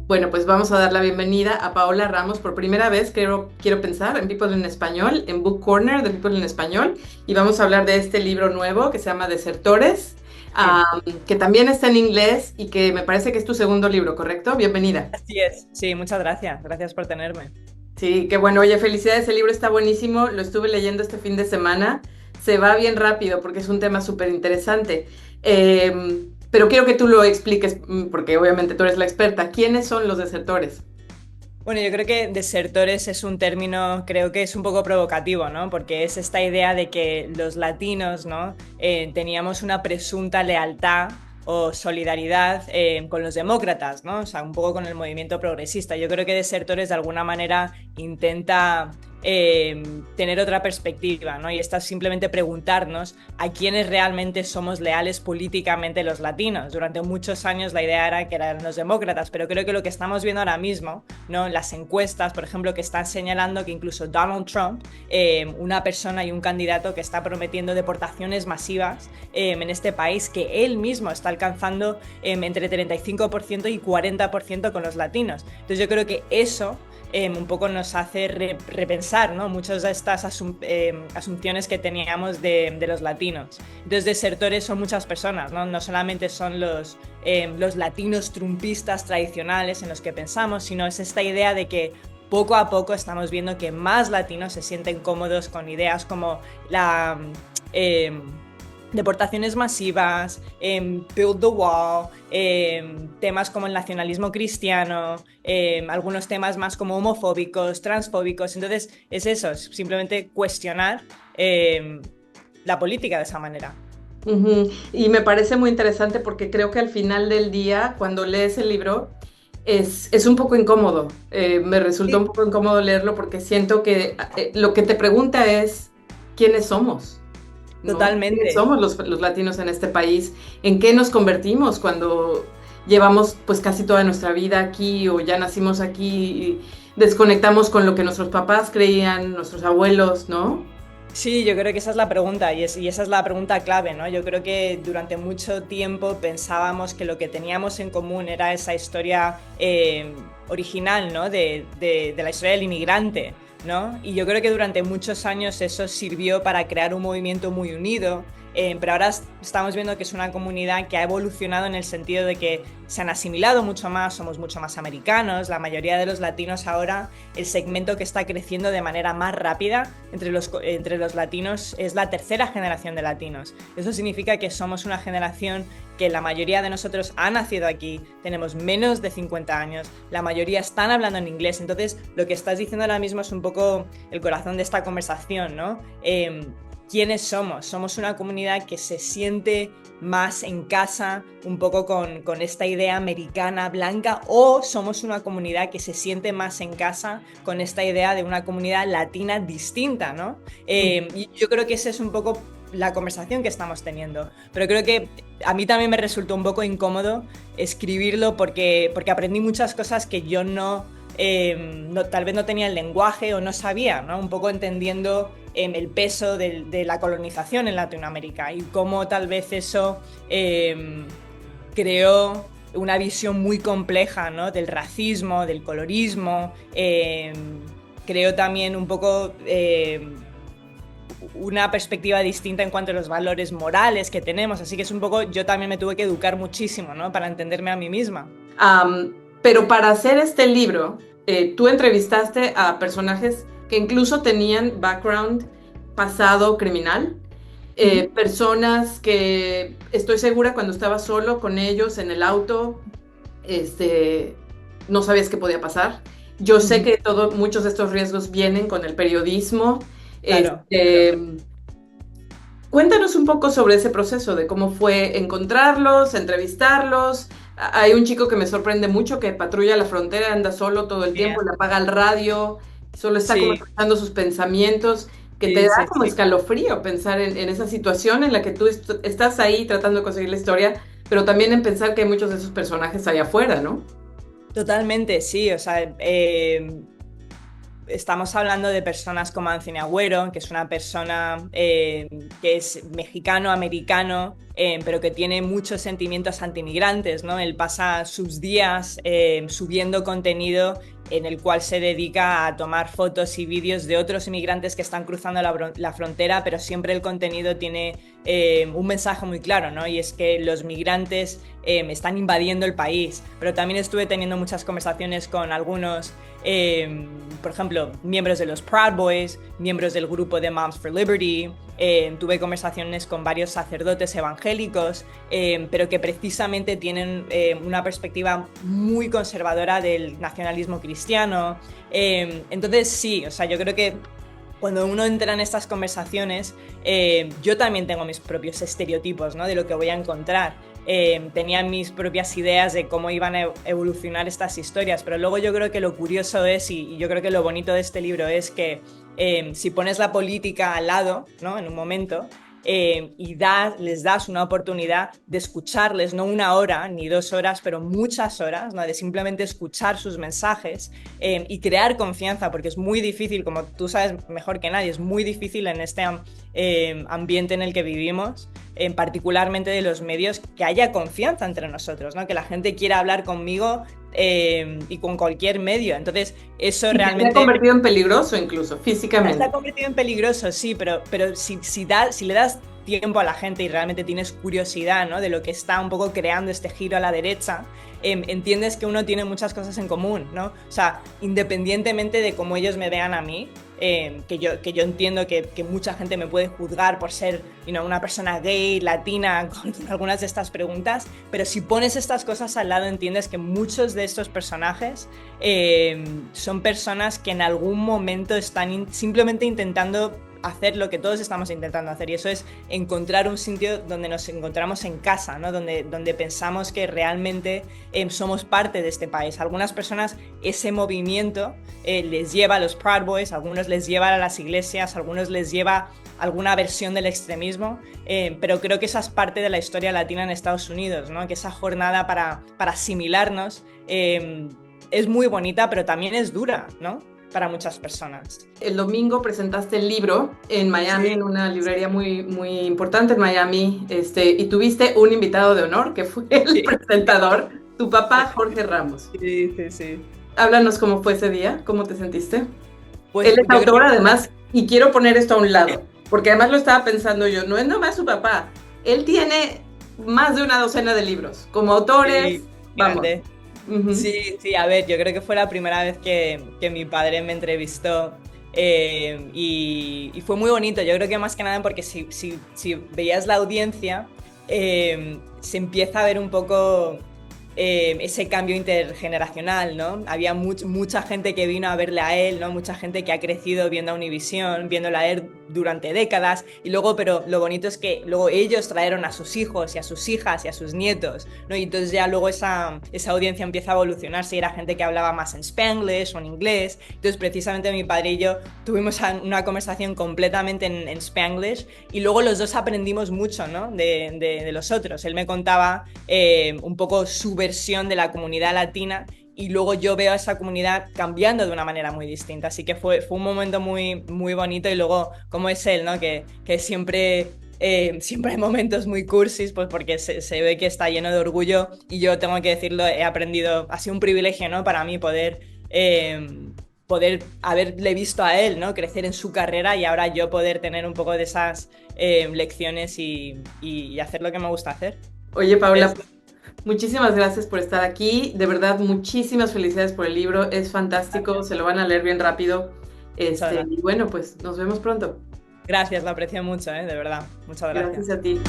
Bueno, pues vamos a dar la bienvenida a Paola Ramos. Por primera vez quiero pensar en People en Español, en Book Corner de People en Español, y vamos a hablar de este libro nuevo que se llama Desertores, Sí, que también está en inglés y que me parece que es tu segundo libro, ¿correcto? Bienvenida. así es. Sí, muchas gracias. Gracias por tenerme. Sí, qué bueno. Oye, felicidades, el libro está buenísimo. Lo estuve leyendo este fin de semana. Se va bien rápido porque es un tema súper interesante. Pero quiero que tú lo expliques, porque obviamente tú eres la experta. ¿Quiénes son los desertores? Bueno, yo creo que desertores es un término, creo que es un poco provocativo, ¿no? Porque es esta idea de que los latinos, ¿no? Teníamos una presunta lealtad o solidaridad con los demócratas, ¿no? O sea, un poco con el movimiento progresista. Yo creo que desertores de alguna manera intenta tener otra perspectiva, ¿no? Y está simplemente preguntarnos a quiénes realmente somos leales políticamente los latinos. Durante muchos años la idea era que eran los demócratas, pero creo que lo que estamos viendo ahora mismo, ¿no? Las encuestas, por ejemplo, que están señalando que incluso Donald Trump, una persona y un candidato que está prometiendo deportaciones masivas en este país, que él mismo está alcanzando entre 35% y 40% con los latinos. Entonces yo creo que eso un poco nos hace repensar, ¿no? Muchas de estas asunciones que teníamos de los latinos. Entonces, desertores son muchas personas, ¿no? No solamente son los latinos trumpistas tradicionales en los que pensamos, sino es esta idea de que poco a poco estamos viendo que más latinos se sienten cómodos con ideas como la deportaciones masivas, Build the Wall, temas como el nacionalismo cristiano, algunos temas más como homofóbicos, transfóbicos. Entonces es eso, es simplemente cuestionar la política de esa manera. Ujú. Y me parece muy interesante porque creo que al final del día, cuando lees el libro, es un poco incómodo. Me resultó un Sí, poco incómodo leerlo porque siento que lo que te pregunta es quiénes somos, ¿no? ¿Quiénes totalmente. somos los latinos en este país? ¿En qué nos convertimos cuando llevamos pues casi toda nuestra vida aquí o ya nacimos aquí y desconectamos con lo que nuestros papás creían, nuestros abuelos, ¿no? Sí, yo creo que esa es la pregunta y esa es la pregunta clave, ¿no? Yo creo que durante mucho tiempo pensábamos que lo que teníamos en común era esa historia original, ¿no? De la historia del inmigrante, ¿no? Y yo creo que durante muchos años eso sirvió para crear un movimiento muy unido, pero ahora estamos viendo que es una comunidad que ha evolucionado en el sentido de que se han asimilado mucho más, somos mucho más americanos, la mayoría de los latinos ahora, el segmento que está creciendo de manera más rápida entre los latinos es la tercera generación de latinos. Eso significa que somos una generación que la mayoría de nosotros ha nacido aquí, tenemos menos de 50 años, la mayoría están hablando en inglés, entonces lo que estás diciendo ahora mismo es un poco el corazón de esta conversación, ¿no? ¿Quiénes somos? Somos una comunidad que se siente más en casa, un poco con esta idea americana blanca, o somos una comunidad que se siente más en casa con esta idea de una comunidad latina distinta, ¿no? Y yo creo que esa es un poco la conversación que estamos teniendo. Pero creo que a mí también me resultó un poco incómodo escribirlo porque aprendí muchas cosas que yo tal vez no tenía el lenguaje o no sabía, ¿no? Un poco entendiendo el peso de la colonización en Latinoamérica y cómo tal vez eso creó una visión muy compleja, ¿no? Del racismo, del colorismo, creó también un poco una perspectiva distinta en cuanto a los valores morales que tenemos, así que es un poco, yo también me tuve que educar muchísimo, ¿no? Para entenderme a mí misma. Am, pero para hacer este libro, tú entrevistaste a personajes que incluso tenían background pasado criminal, Ujú. personas que estoy segura cuando estabas solo con ellos en el auto, este, no sabías qué podía pasar. Yo sé Ujú. que muchos de estos riesgos vienen con el periodismo. Claro, claro. Cuéntanos un poco sobre ese proceso de cómo fue encontrarlos, entrevistarlos. Hay un chico que me sorprende mucho que patrulla la frontera, anda solo todo el tiempo, le apaga el radio, solo está como Sí, escuchando sus pensamientos, que te sí, da sí, como sí. escalofrío pensar en esa situación en la que tú estás ahí tratando de conseguir la historia, pero también en pensar que hay muchos de esos personajes allá afuera, ¿no? Totalmente, sí. O sea, estamos hablando de personas como Anthony Agüero, que es una persona que es mexicano-americano, pero que tiene muchos sentimientos antimigrantes, ¿no? Él pasa sus días subiendo contenido en el cual se dedica a tomar fotos y vídeos de otros inmigrantes que están cruzando la frontera, pero siempre el contenido tiene un mensaje muy claro, ¿no? Y es que los migrantes están invadiendo el país. Pero también estuve teniendo muchas conversaciones con algunos, por ejemplo, miembros de los Proud Boys, miembros del grupo de Moms for Liberty. Tuve conversaciones con varios sacerdotes evangélicos, pero que precisamente tienen una perspectiva muy conservadora del nacionalismo cristiano. Entonces sí, o sea, yo creo que cuando uno entra en estas conversaciones, yo también tengo mis propios estereotipos, ¿no? De lo que voy a encontrar. Tenía mis propias ideas de cómo iban a evolucionar estas historias, pero luego yo creo que lo curioso es, y yo creo que lo bonito de este libro es que si pones la política al lado, ¿no? En un momento, y les das una oportunidad de escucharles, no 1 hora ni 2 horas, pero muchas horas, ¿no? De simplemente escuchar sus mensajes y crear confianza, porque es muy difícil, como tú sabes mejor que nadie, es muy difícil en este ambiente en el que vivimos, particularmente de los medios, que haya confianza entre nosotros, ¿no? Que la gente quiera hablar conmigo y con cualquier medio. Entonces, eso realmente... Se ha convertido en peligroso incluso, físicamente. Se ha convertido en peligroso, sí, pero si le das tiempo a la gente y realmente tienes curiosidad, ¿no? De lo que está un poco creando este giro a la derecha, entiendes que uno tiene muchas cosas en común, ¿no? O sea, independientemente de cómo ellos me vean a mí, que yo entiendo que mucha gente me puede juzgar por ser una persona gay, latina, con algunas de estas preguntas, pero si pones estas cosas al lado entiendes que muchos de estos personajes son personas que en algún momento están simplemente intentando hacer lo que todos estamos intentando hacer, y eso es encontrar un sitio donde nos encontramos en casa, ¿no? Donde pensamos que realmente somos parte de este país. A algunas personas ese movimiento les lleva a los Proud Boys, a algunos les lleva a las iglesias, a algunos les lleva a alguna versión del extremismo, pero creo que esa es parte de la historia latina en Estados Unidos, ¿no? Que esa jornada para asimilarnos es muy bonita, pero también es dura, ¿no? Para muchas personas. El domingo presentaste el libro en Miami, sí, en una librería muy, muy importante en Miami, y tuviste un invitado de honor que fue el presentador, tu papá Jorge Ramos. Sí, sí, sí. Háblanos cómo fue ese día, cómo te sentiste. Pues él es autor además, y quiero poner esto a un lado, porque además lo estaba pensando yo, no es nomás su papá, él tiene más de una docena de libros, como autores, sí, vamos. Sí, sí, a ver, yo creo que fue la primera vez que mi padre me entrevistó y fue muy bonito. Yo creo que más que nada porque si veías la audiencia, se empieza a ver un poco ese cambio intergeneracional, ¿no? Había mucha gente que vino a verle a él, ¿no? Mucha gente que ha crecido viendo a Univisión, viéndola a él durante décadas, y luego, pero lo bonito es que luego ellos trajeron a sus hijos y a sus hijas y a sus nietos, ¿no? Y entonces ya luego esa audiencia empieza a evolucionarse y era gente que hablaba más en Spanglish o en inglés. Entonces precisamente mi padre y yo tuvimos una conversación completamente en Spanglish, y luego los dos aprendimos mucho, ¿no? de los otros. Él me contaba un poco su versión de la comunidad latina, y luego yo veo a esa comunidad cambiando de una manera muy distinta, así que fue un momento muy, muy bonito. Y luego, como es él, ¿no? Que siempre hay momentos muy cursis, pues porque se ve que está lleno de orgullo, y yo tengo que decirlo, he aprendido, ha sido un privilegio, ¿no? Para mí poder haberle visto a él, ¿no? Crecer en su carrera, y ahora yo poder tener un poco de esas lecciones y hacer lo que me gusta hacer. Oye, Paula, muchísimas gracias por estar aquí. De verdad, muchísimas felicidades por el libro. Es fantástico, gracias. Se lo van a leer bien rápido. Y bueno, pues nos vemos pronto. Gracias, lo aprecio mucho, de verdad. Muchas gracias. Gracias a ti.